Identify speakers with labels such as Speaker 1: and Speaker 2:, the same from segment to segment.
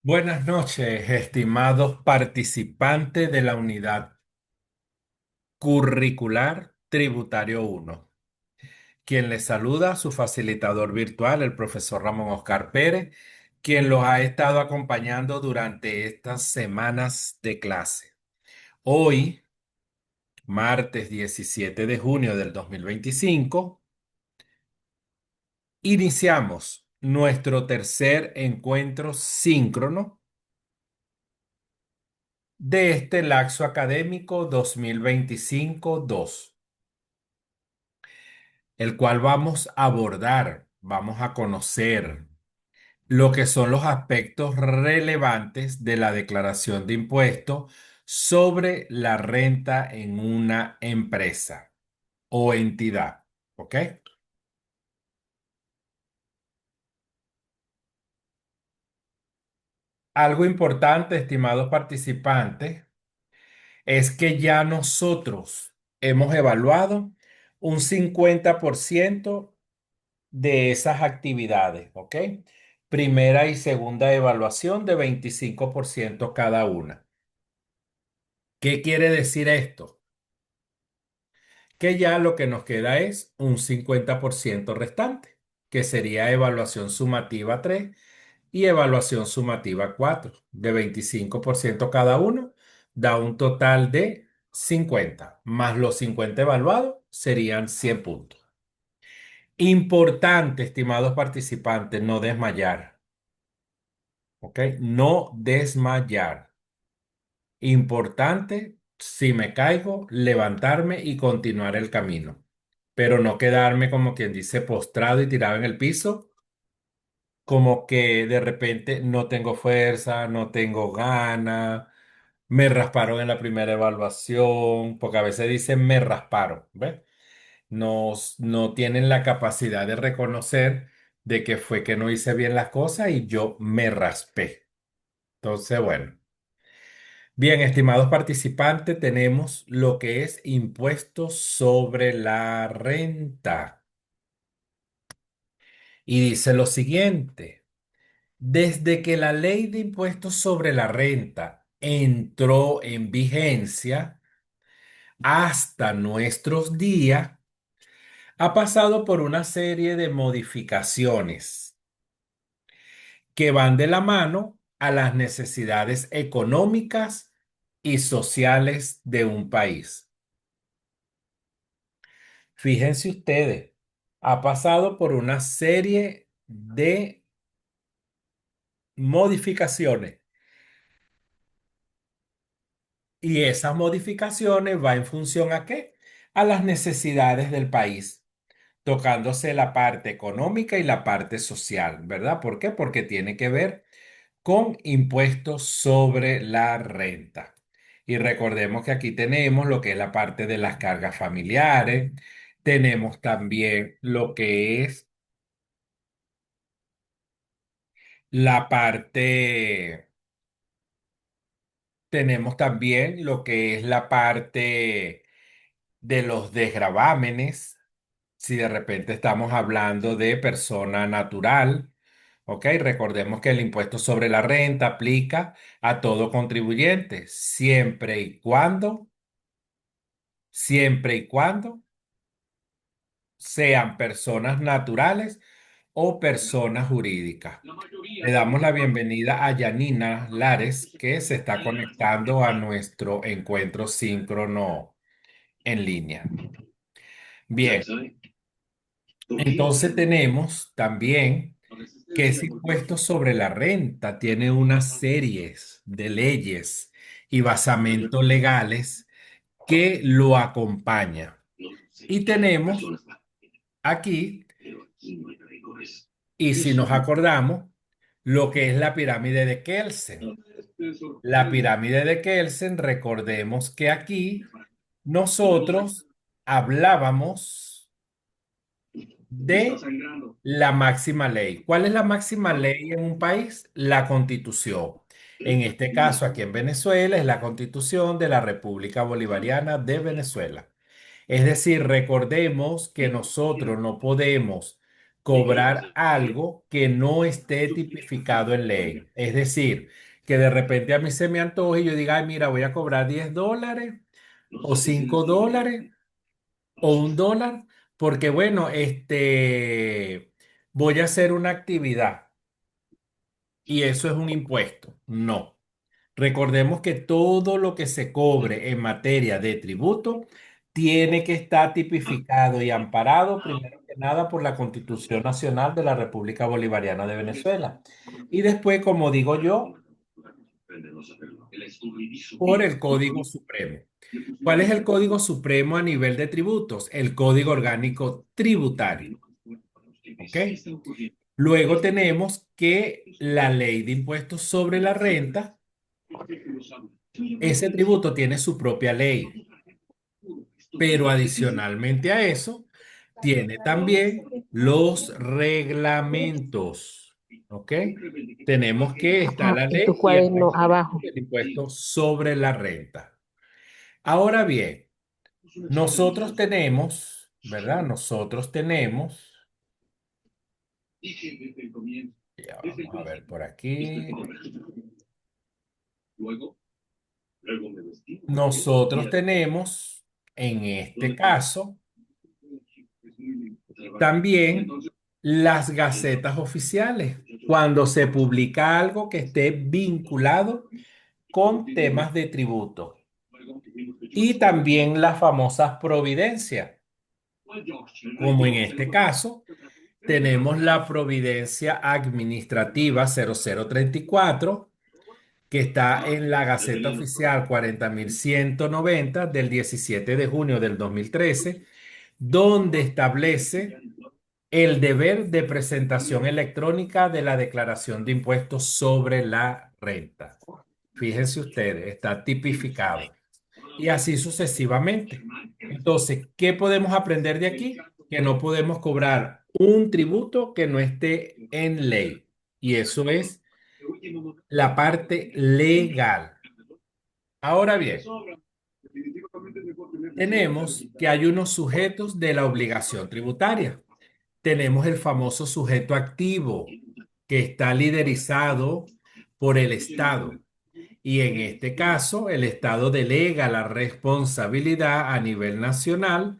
Speaker 1: Buenas noches, estimados participantes de la unidad curricular Tributario 1. Quien les saluda, su facilitador virtual, el profesor Ramón Oscar Pérez, quien los ha estado acompañando durante estas semanas de clase. Hoy, martes 17 de junio del 2025, iniciamos nuestro tercer encuentro síncrono de este laxo académico 2025-2, el cual vamos a abordar, vamos a conocer lo que son los aspectos relevantes de la declaración de impuestos sobre la renta en una empresa o entidad. ¿Ok? Algo importante, estimados participantes, es que ya nosotros hemos evaluado un 50% de esas actividades, ¿ok? Primera y segunda evaluación de 25% cada una. ¿Qué quiere decir esto? Que ya lo que nos queda es un 50% restante, que sería evaluación sumativa 3 y evaluación sumativa 4 de 25% cada uno, da un total de 50, más los 50 evaluados serían 100 puntos. Importante, estimados participantes, no desmayar. ¿Ok? No desmayar. Importante, si me caigo, levantarme y continuar el camino, pero no quedarme como quien dice postrado y tirado en el piso, como que de repente no tengo fuerza, no tengo ganas, me rasparon en la primera evaluación, porque a veces dicen me rasparon, ¿ves? No, no tienen la capacidad de reconocer de que fue que no hice bien las cosas y yo me raspé. Entonces, bueno. Bien, estimados participantes, tenemos lo que es impuestos sobre la renta. Y dice lo siguiente, desde que la ley de impuestos sobre la renta entró en vigencia hasta nuestros días, ha pasado por una serie de modificaciones que van de la mano a las necesidades económicas y sociales de un país. Fíjense ustedes, ha pasado por una serie de modificaciones y esas modificaciones va en función ¿a qué? A las necesidades del país, tocándose la parte económica y la parte social, ¿verdad? ¿Por qué? Porque tiene que ver con impuestos sobre la renta. Y recordemos que aquí tenemos lo que es la parte de las cargas familiares, tenemos también lo que es la parte, tenemos también lo que es la parte de los desgravámenes, si de repente estamos hablando de persona natural, ¿ok? Recordemos que el impuesto sobre la renta aplica a todo contribuyente, siempre y cuando sean personas naturales o personas jurídicas. Le damos la bienvenida a Yanina Lares, que se está conectando a nuestro encuentro síncrono en línea. Bien, entonces tenemos también que ese impuesto sobre la renta tiene una serie de leyes y basamentos legales que lo acompañan. Y tenemos aquí, y si nos acordamos, lo que es la pirámide de Kelsen. La pirámide de Kelsen, recordemos que aquí nosotros hablábamos de la máxima ley. ¿Cuál es la máxima ley en un país? La Constitución. En este caso, aquí en Venezuela, es la Constitución de la República Bolivariana de Venezuela. Es decir, recordemos que nosotros no podemos cobrar algo que no esté tipificado en ley. Es decir, que de repente a mí se me antoje y yo diga, ay, mira, voy a cobrar $10 o $5 o $1, porque bueno, voy a hacer una actividad y eso es un impuesto. No. Recordemos que todo lo que se cobre en materia de tributo tiene que estar tipificado y amparado, primero que nada, por la Constitución Nacional de la República Bolivariana de Venezuela. Y después, como digo yo, por el Código Supremo. ¿Cuál es el Código Supremo a nivel de tributos? El Código Orgánico Tributario. ¿Ok? Luego tenemos que la Ley de Impuestos sobre la Renta, ese tributo tiene su propia ley, pero adicionalmente a eso, tiene también los reglamentos. ¿Ok? Tenemos que está
Speaker 2: Ajá,
Speaker 1: la
Speaker 2: en tu
Speaker 1: ley y el
Speaker 2: cuaderno
Speaker 1: reglamento
Speaker 2: abajo.
Speaker 1: del impuesto sobre la renta. Ahora bien, nosotros tenemos, ¿verdad? Nosotros tenemos, ya vamos a ver por aquí, nosotros tenemos en este caso también las gacetas oficiales, cuando se publica algo que esté vinculado con temas de tributo. Y también las famosas providencias, como en este caso tenemos la Providencia Administrativa 0034, que está en la Gaceta Oficial 40.190 del 17 de junio del 2013, donde establece el deber de presentación electrónica de la declaración de impuestos sobre la renta. Fíjense ustedes, está tipificado. Y así sucesivamente. Entonces, ¿qué podemos aprender de aquí? Que no podemos cobrar un tributo que no esté en ley. Y eso es la parte legal. Ahora bien, tenemos que hay unos sujetos de la obligación tributaria. Tenemos el famoso sujeto activo, que está liderizado por el Estado. Y en este caso, el Estado delega la responsabilidad a nivel nacional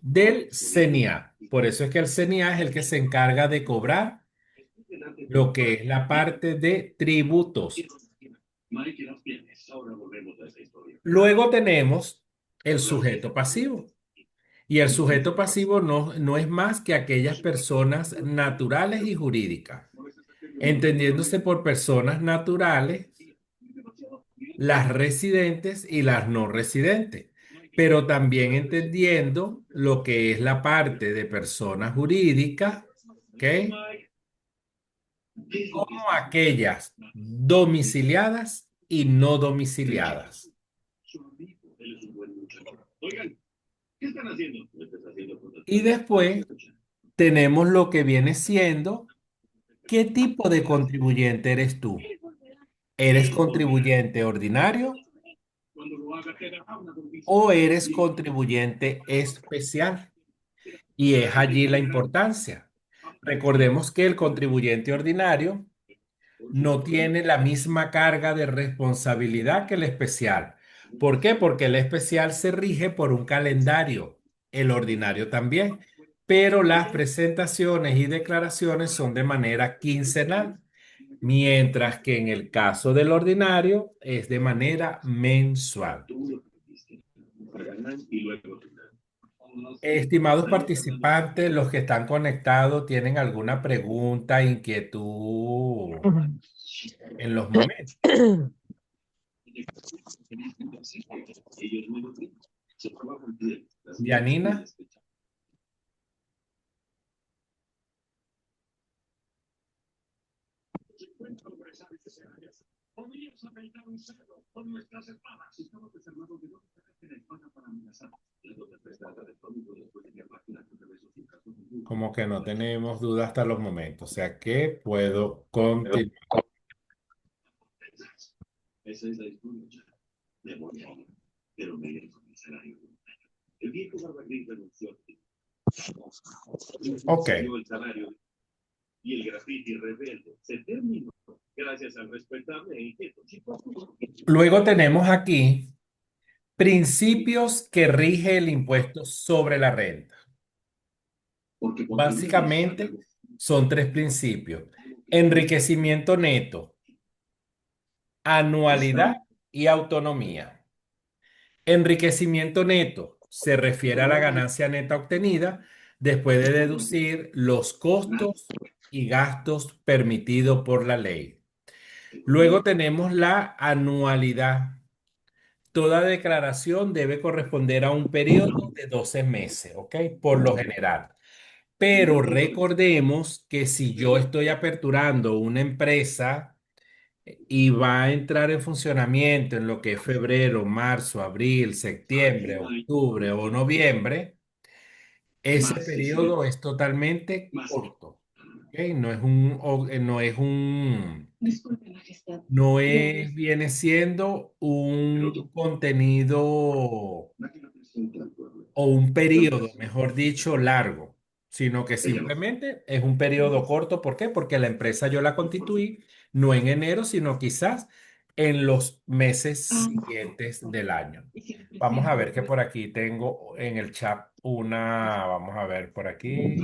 Speaker 1: del CENIA. Por eso es que el CENIA es el que se encarga de cobrar lo que es la parte de tributos. Luego tenemos el sujeto pasivo. Y el sujeto pasivo no es más que aquellas personas naturales y jurídicas. Entendiéndose por personas naturales las residentes y las no residentes, pero también entendiendo lo que es la parte de personas jurídicas, ¿ok? Como aquellas domiciliadas y no domiciliadas. Y después tenemos lo que viene siendo, ¿qué tipo de contribuyente eres tú? ¿Eres contribuyente ordinario o eres contribuyente especial? Y es allí la importancia. Recordemos que el contribuyente ordinario no tiene la misma carga de responsabilidad que el especial. ¿Por qué? Porque el especial se rige por un calendario, el ordinario también, pero las presentaciones y declaraciones son de manera quincenal, mientras que en el caso del ordinario es de manera mensual. Estimados participantes, los que están conectados, ¿tienen alguna pregunta, inquietud
Speaker 2: Ujú.
Speaker 1: en los momentos? Yanina, como que no tenemos duda hasta los momentos, o sea que puedo continuar. Ok.
Speaker 2: Y el graffiti rebelde se terminó gracias al respetable e inquieto chico.
Speaker 1: Luego tenemos aquí principios que rige el impuesto sobre la renta.
Speaker 2: Porque
Speaker 1: Básicamente son tres principios: enriquecimiento neto, anualidad y autonomía. Enriquecimiento neto se refiere a la ganancia neta obtenida después de deducir los costos y gastos permitidos por la ley. Luego tenemos la anualidad. Toda declaración debe corresponder a un periodo de 12 meses, ¿ok? Por lo general. Pero recordemos que si yo estoy aperturando una empresa y va a entrar en funcionamiento en lo que es febrero, marzo, abril, septiembre, octubre o noviembre, ese periodo es totalmente corto, ¿ok? No es, viene siendo un contenido o un periodo, mejor dicho, largo, sino que simplemente es un periodo corto. ¿Por qué? Porque la empresa yo la constituí no en enero, sino quizás en los meses siguientes del año. Vamos a ver que por aquí tengo en el chat vamos a ver por aquí.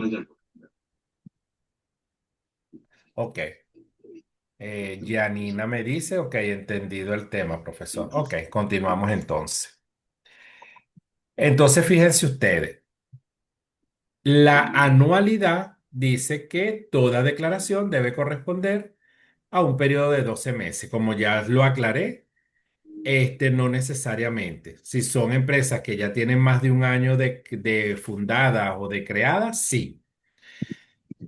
Speaker 1: Ok. Janina me dice, ok, entendido el tema, profesor. Ok, continuamos entonces. Entonces, fíjense ustedes. La anualidad dice que toda declaración debe corresponder a un periodo de 12 meses. Como ya lo aclaré, no necesariamente. Si son empresas que ya tienen más de un año de fundadas o de creadas, sí.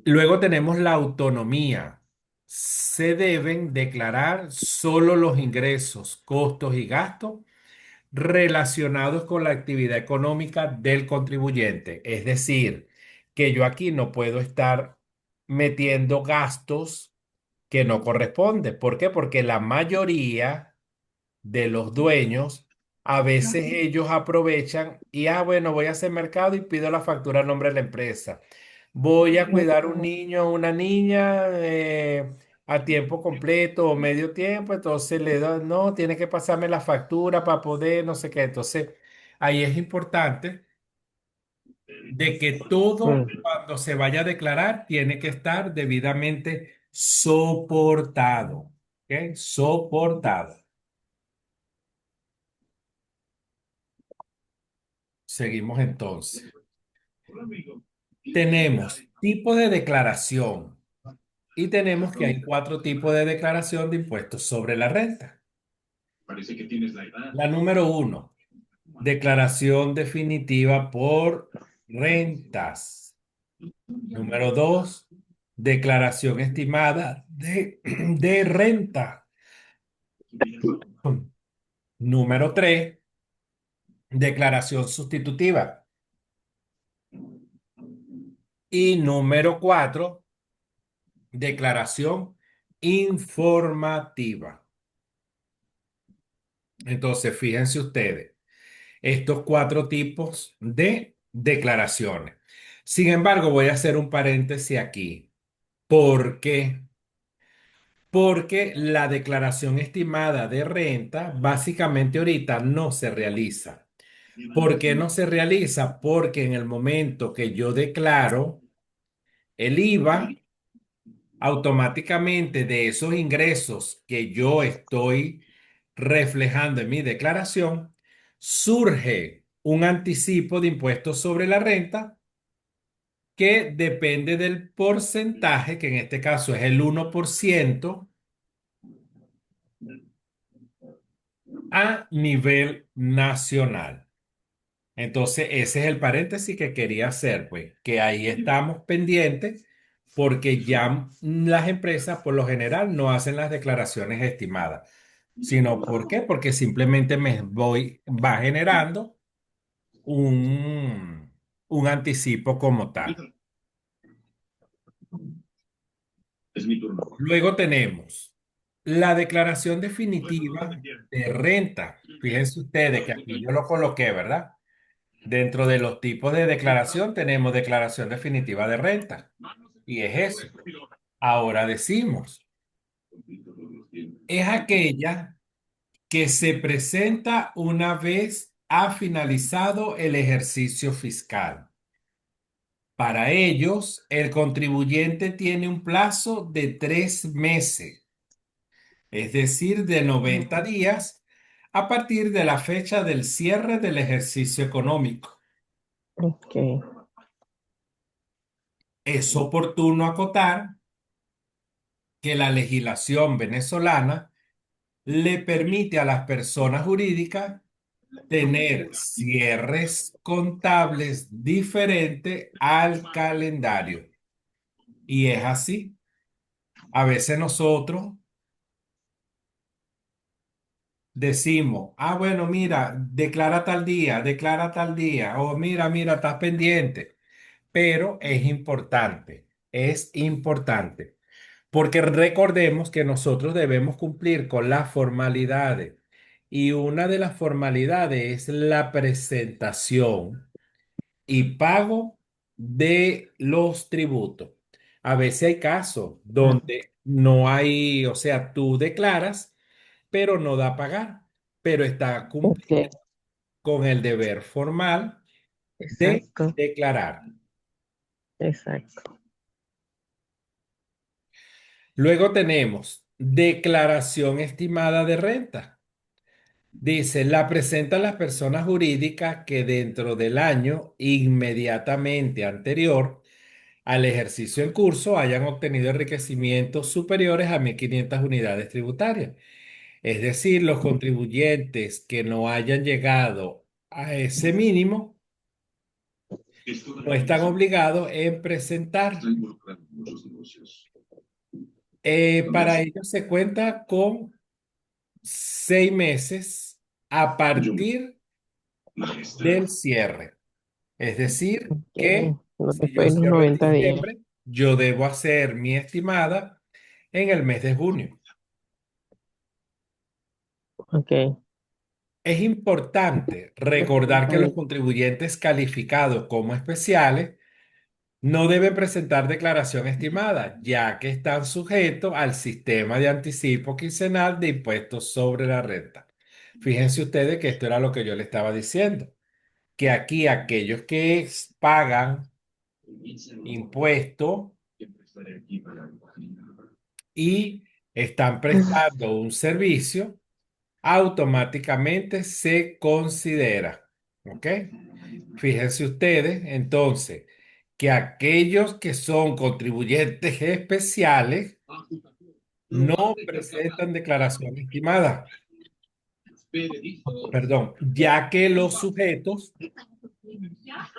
Speaker 1: Luego tenemos la autonomía. Se deben declarar solo los ingresos, costos y gastos relacionados con la actividad económica del contribuyente. Es decir, que yo aquí no puedo estar metiendo gastos que no corresponden. ¿Por qué? Porque la mayoría de los dueños, a veces ellos aprovechan y, bueno, voy a hacer mercado y pido la factura a nombre de la empresa. Voy a cuidar un niño o una niña a tiempo completo o medio tiempo, entonces le doy, no, tiene que pasarme la factura para poder, no sé qué. Entonces, ahí es importante de que todo cuando se vaya a declarar tiene que estar debidamente soportado. ¿Ok? Soportado. Seguimos entonces. Tenemos tipos de declaración y tenemos que hay cuatro tipos de declaración de impuestos sobre la renta.
Speaker 2: Parece que tienes la edad.
Speaker 1: La número uno, declaración definitiva por rentas. Número dos, declaración estimada de renta. Número tres, declaración sustitutiva. Y número cuatro, declaración informativa. Entonces, fíjense ustedes, estos cuatro tipos de declaraciones. Sin embargo, voy a hacer un paréntesis aquí. ¿Por qué? Porque la declaración estimada de renta básicamente ahorita no se realiza. ¿Por qué no se realiza? Porque en el momento que yo declaro el IVA, automáticamente de esos ingresos que yo estoy reflejando en mi declaración, surge un anticipo de impuestos sobre la renta que depende del porcentaje, que en este caso es el 1% a nivel nacional. Entonces, ese es el paréntesis que quería hacer, pues, que ahí estamos pendientes porque ya las empresas por lo general no hacen las declaraciones estimadas, sino ¿por qué? Porque simplemente va generando un anticipo como tal.
Speaker 2: Es mi turno.
Speaker 1: Luego tenemos la declaración definitiva de renta. Fíjense ustedes que aquí yo lo coloqué, ¿verdad? Dentro de los tipos de declaración tenemos declaración definitiva de renta. Y es eso. Ahora decimos, es aquella que se presenta una vez ha finalizado el ejercicio fiscal. Para ellos, el contribuyente tiene un plazo de 3 meses, es decir, de 90 días a partir de la fecha del cierre del ejercicio económico.
Speaker 3: Ok,
Speaker 1: Es oportuno acotar que la legislación venezolana le permite a las personas jurídicas tener cierres contables diferentes al calendario. Y es así. A veces nosotros decimos, ah, bueno, mira, declara tal día, o mira, estás pendiente. Pero es importante, porque recordemos que nosotros debemos cumplir con las formalidades. Y una de las formalidades es la presentación y pago de los tributos. A veces hay casos donde no hay, o sea, tú declaras, pero no da a pagar, pero está
Speaker 3: ok,
Speaker 1: cumpliendo con el deber formal de
Speaker 3: exacto,
Speaker 1: declarar.
Speaker 3: exacto.
Speaker 1: Luego tenemos declaración estimada de renta. Dice, la presentan las personas jurídicas que dentro del año inmediatamente anterior al ejercicio en curso hayan obtenido enriquecimientos superiores a 1.500 unidades tributarias. Es decir, los contribuyentes que no hayan llegado a ese mínimo no están obligados en presentar. Para ello se cuenta con 6 meses a partir del cierre. Es decir, que si yo
Speaker 3: Después de los
Speaker 1: cierro en
Speaker 3: 90 días.
Speaker 1: diciembre, yo debo hacer mi estimada en el mes de junio.
Speaker 3: Ok.
Speaker 1: Es importante recordar que los contribuyentes calificados como especiales no deben presentar declaración estimada, ya que están sujetos al sistema de anticipo quincenal de impuestos sobre la renta. Fíjense ustedes que esto era lo que yo le estaba diciendo, que aquí aquellos que pagan impuestos y están prestando un servicio, automáticamente se considera. ¿Ok? Fíjense ustedes, entonces, que aquellos que son contribuyentes especiales no presentan declaración estimada, perdón, ya que los sujetos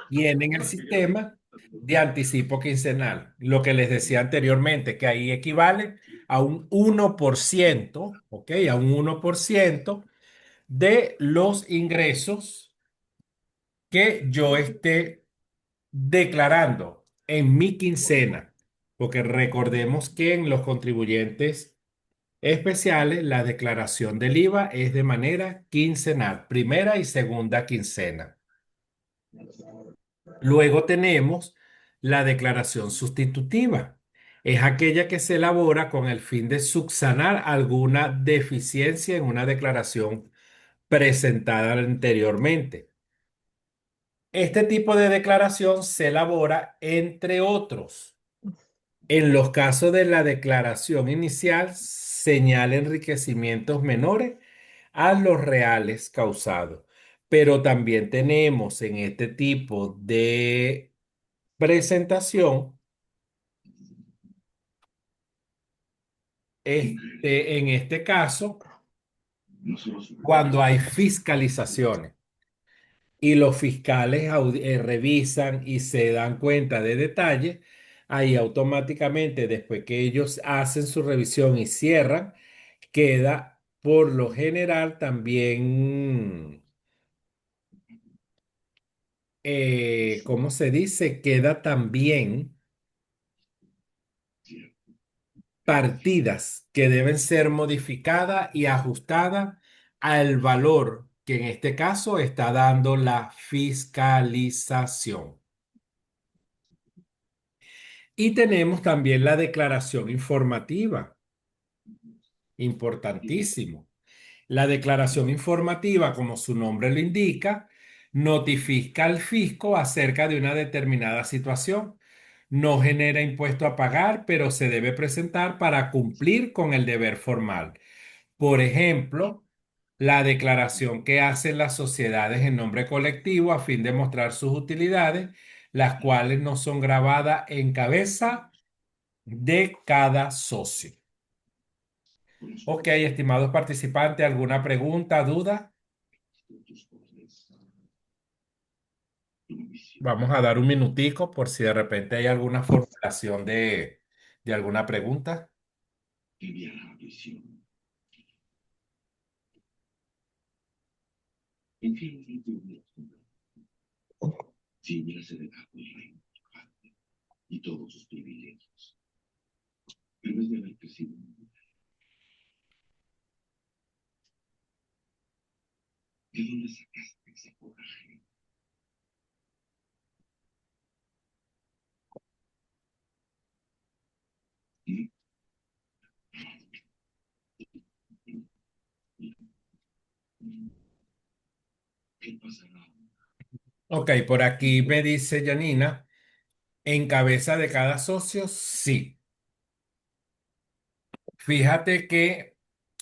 Speaker 1: tienen el sistema de anticipo quincenal, lo que les decía anteriormente, que ahí equivale a un 1%, ¿ok? A un 1% de los ingresos que yo esté declarando en mi quincena, porque recordemos que en los contribuyentes especiales la declaración del IVA es de manera quincenal, primera y segunda quincena. Luego tenemos la declaración sustitutiva. Es aquella que se elabora con el fin de subsanar alguna deficiencia en una declaración presentada anteriormente. Este tipo de declaración se elabora, entre otros, en los casos de la declaración inicial, señala enriquecimientos menores a los reales causados. Pero también tenemos en este tipo de presentación, en este caso, cuando hay fiscalizaciones y los fiscales revisan y se dan cuenta de detalles, ahí automáticamente, después que ellos hacen su revisión y cierran, queda por lo general también, ¿cómo se dice? Queda también partidas que deben ser modificadas y ajustadas al valor que en este caso está dando la fiscalización. Y tenemos también la declaración informativa, importantísimo. La declaración informativa, como su nombre lo indica, notifica al fisco acerca de una determinada situación. No genera impuesto a pagar, pero se debe presentar para cumplir con el deber formal. Por ejemplo, la declaración que hacen las sociedades en nombre colectivo a fin de mostrar sus utilidades, las cuales no son grabadas en cabeza de cada socio. Ok, estimados participantes, ¿alguna pregunta, duda? Vamos a dar un minutico por si de repente hay alguna formulación de alguna pregunta.
Speaker 2: Si hubiera heredado el reino de tu padre y todos sus privilegios, en vez de haber crecido en un lugar, ¿de dónde sacaste ese coraje? ¿Mm? ¿Qué pasará?
Speaker 1: Ok, por aquí me dice Janina, en cabeza de cada socio, sí. Fíjate que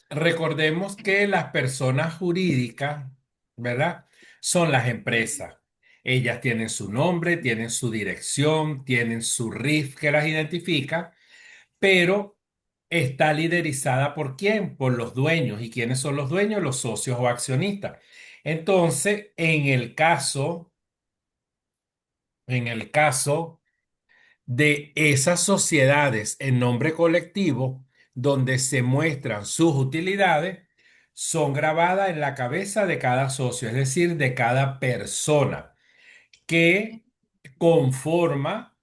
Speaker 1: recordemos que las personas jurídicas, ¿verdad? Son las empresas. Ellas tienen su nombre, tienen su dirección, tienen su RIF que las identifica, pero está liderizada ¿por quién? Por los dueños. ¿Y quiénes son los dueños? Los socios o accionistas. Entonces, en el caso de esas sociedades en nombre colectivo, donde se muestran sus utilidades, son grabadas en la cabeza de cada socio, es decir, de cada persona que conforma,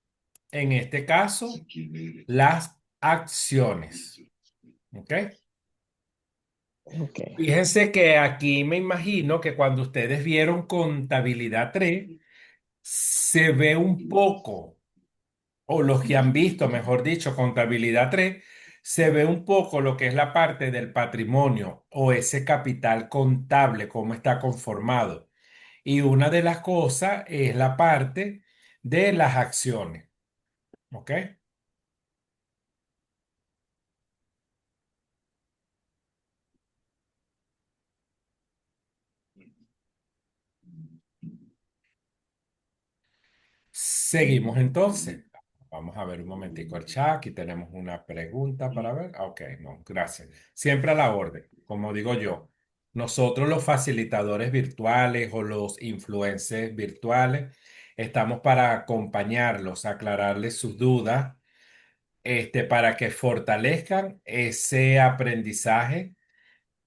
Speaker 1: en este caso, las acciones. ¿Ok?
Speaker 3: Ok.
Speaker 1: Fíjense que aquí me imagino que cuando ustedes vieron contabilidad 3 se ve un poco, o los que han visto, mejor dicho, contabilidad 3 se ve un poco lo que es la parte del patrimonio o ese capital contable, cómo está conformado. Y una de las cosas es la parte de las acciones. ¿Ok? Seguimos entonces. Vamos a ver un momentico el chat. Aquí tenemos una pregunta para ver. Ok, no, gracias. Siempre a la orden, como digo yo. Nosotros los facilitadores virtuales o los influencers virtuales estamos para acompañarlos, aclararles sus dudas, para que fortalezcan ese aprendizaje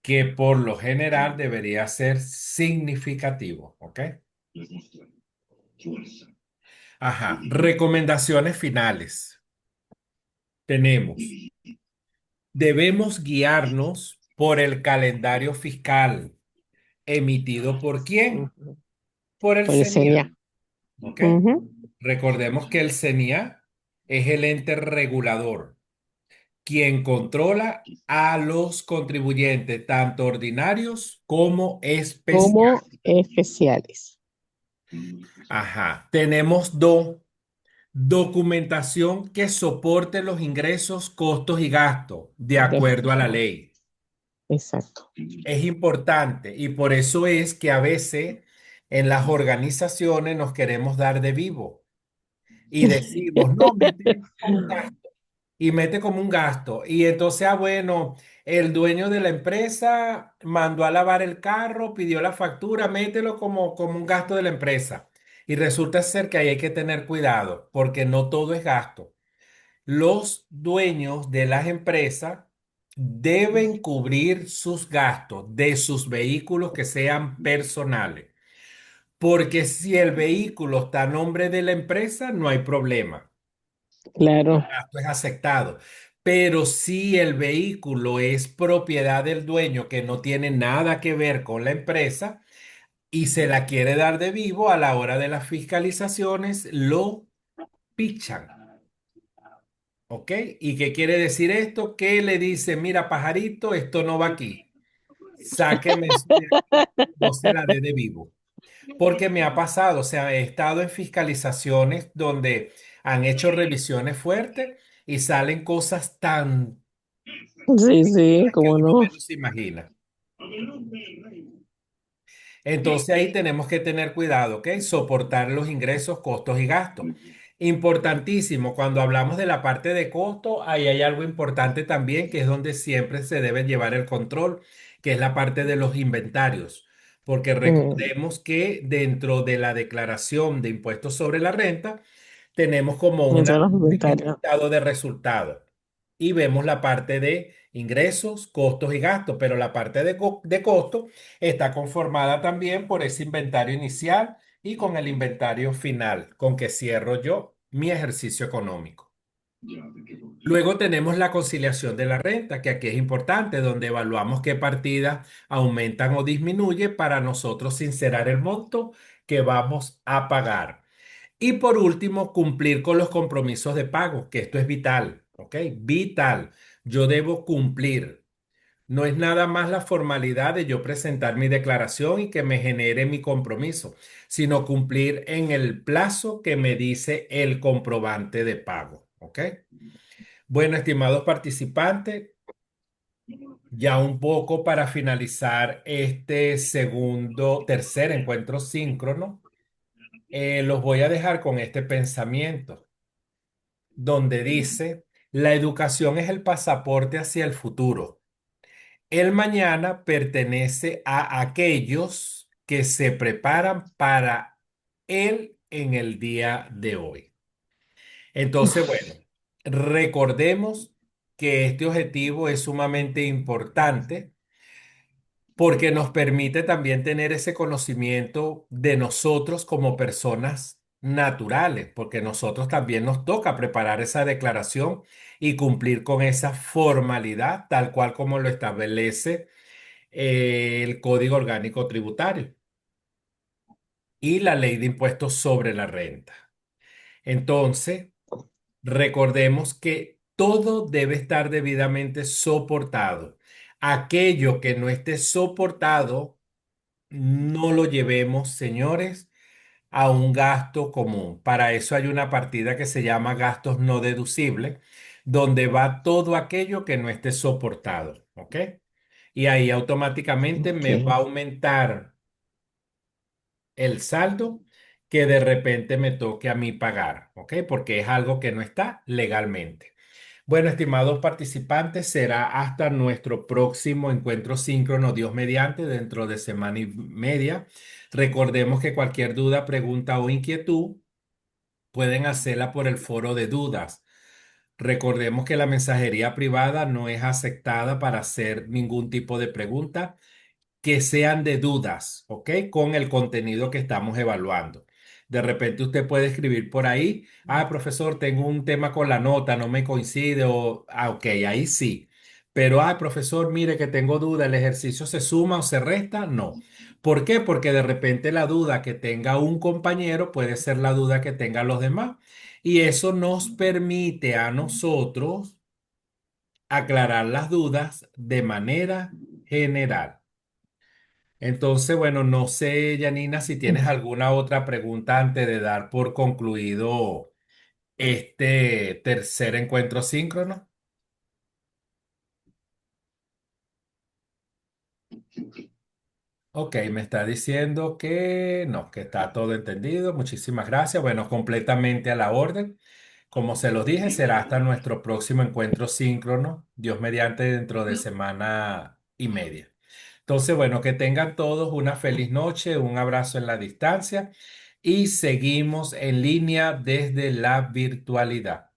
Speaker 1: que por lo general debería ser significativo. ¿Ok?
Speaker 2: Les mostraré fuerza.
Speaker 1: Ajá. Recomendaciones finales. Tenemos, debemos guiarnos por el calendario fiscal emitido por quién?
Speaker 3: Ujú.
Speaker 1: Por el
Speaker 3: Por el
Speaker 1: CENIA.
Speaker 3: CENIA.
Speaker 1: ¿Ok?
Speaker 3: Ujú.
Speaker 1: Recordemos que el CENIA es el ente regulador, quien controla a los contribuyentes, tanto ordinarios como
Speaker 3: Como
Speaker 1: especiales.
Speaker 3: especiales.
Speaker 1: Ajá. Tenemos documentación que soporte los ingresos, costos y gastos de
Speaker 3: De-
Speaker 1: acuerdo a la ley.
Speaker 3: Exacto.
Speaker 1: Es importante y por eso es que a veces en las organizaciones nos queremos dar de vivo y decimos, no, mete un gasto y mete como un gasto. Y entonces, bueno, el dueño de la empresa mandó a lavar el carro, pidió la factura, mételo como un gasto de la empresa. Y resulta ser que ahí hay que tener cuidado porque no todo es gasto. Los dueños de las empresas deben cubrir sus gastos de sus vehículos que sean personales, porque si el vehículo está a nombre de la empresa, no hay problema,
Speaker 3: Claro.
Speaker 1: el gasto es aceptado. Pero si el vehículo es propiedad del dueño que no tiene nada que ver con la empresa, y se la quiere dar de vivo a la hora de las fiscalizaciones, lo pichan. ¿Ok? ¿Y qué quiere decir esto? Que le dice, mira, pajarito, esto no va aquí. Sáqueme eso de aquí, no se la dé de vivo. Porque me ha pasado, o sea, he estado en fiscalizaciones donde han hecho revisiones fuertes y salen cosas tan
Speaker 3: Sí, sí,
Speaker 1: que
Speaker 3: cómo
Speaker 1: uno
Speaker 3: no.
Speaker 1: menos se imagina. Entonces ahí tenemos que tener cuidado, ¿ok? Soportar los ingresos, costos y gastos. Importantísimo, cuando hablamos de la parte de costo, ahí hay algo importante también, que es donde siempre se debe llevar el control, que es la parte de los inventarios. Porque
Speaker 3: Mm,
Speaker 1: recordemos que dentro de la declaración de impuestos sobre la renta, tenemos como
Speaker 3: Dentro
Speaker 1: una,
Speaker 3: de los
Speaker 1: un
Speaker 3: inventarios.
Speaker 1: estado de resultados y vemos la parte de ingresos, costos y gastos, pero la parte de costo está conformada también por ese inventario inicial y con el inventario final, con que cierro yo mi ejercicio económico.
Speaker 2: Ya te quedó claro.
Speaker 1: Luego tenemos la conciliación de la renta, que aquí es importante, donde evaluamos qué partidas aumentan o disminuyen para nosotros sincerar el monto que vamos a pagar. Y por último, cumplir con los compromisos de pago, que esto es vital, ¿ok? Vital. Yo debo cumplir. No es nada más la formalidad de yo presentar mi declaración y que me genere mi compromiso, sino cumplir en el plazo que me dice el comprobante de pago, ¿ok? Bueno, estimados participantes, ya un poco para finalizar este tercer encuentro síncrono, los voy a dejar con este pensamiento, donde dice, la educación es el pasaporte hacia el futuro. El mañana pertenece a aquellos que se preparan para él en el día de hoy. Entonces, bueno, recordemos que este objetivo es sumamente importante porque nos permite también tener ese conocimiento de nosotros como personas naturales, porque nosotros también nos toca preparar esa declaración y cumplir con esa formalidad tal cual como lo establece el Código Orgánico Tributario y la Ley de Impuestos sobre la Renta. Entonces, recordemos que todo debe estar debidamente soportado. Aquello que no esté soportado, no lo llevemos, señores, a un gasto común. Para eso hay una partida que se llama gastos no deducibles, donde va todo aquello que no esté soportado, ¿ok? Y ahí automáticamente me va a
Speaker 3: Ok.
Speaker 1: aumentar el saldo que de repente me toque a mí pagar, ¿ok? Porque es algo que no está legalmente. Bueno, estimados participantes, será hasta nuestro próximo encuentro síncrono, Dios mediante, dentro de semana y media. Recordemos que cualquier duda, pregunta o inquietud pueden hacerla por el foro de dudas. Recordemos que la mensajería privada no es aceptada para hacer ningún tipo de pregunta que sean de dudas, ¿ok? Con el contenido que estamos evaluando. De repente usted puede escribir por ahí, profesor, tengo un tema con la nota, no me coincide, o, ok, ahí sí. Pero, profesor, mire que tengo duda, ¿el ejercicio se suma o se resta? No. ¿Por qué? Porque de repente la duda que tenga un compañero puede ser la duda que tengan los demás. Y eso nos permite a nosotros aclarar las dudas de manera general. Entonces, bueno, no sé, Janina, si tienes alguna otra pregunta antes de dar por concluido este tercer encuentro síncrono. Ok, me está diciendo que no, que está todo entendido. Muchísimas gracias. Bueno, completamente a la orden. Como se los dije, será hasta nuestro próximo encuentro síncrono, Dios mediante, dentro de semana y media. Entonces, bueno, que tengan todos una feliz noche, un abrazo en la distancia y seguimos en línea desde la virtualidad.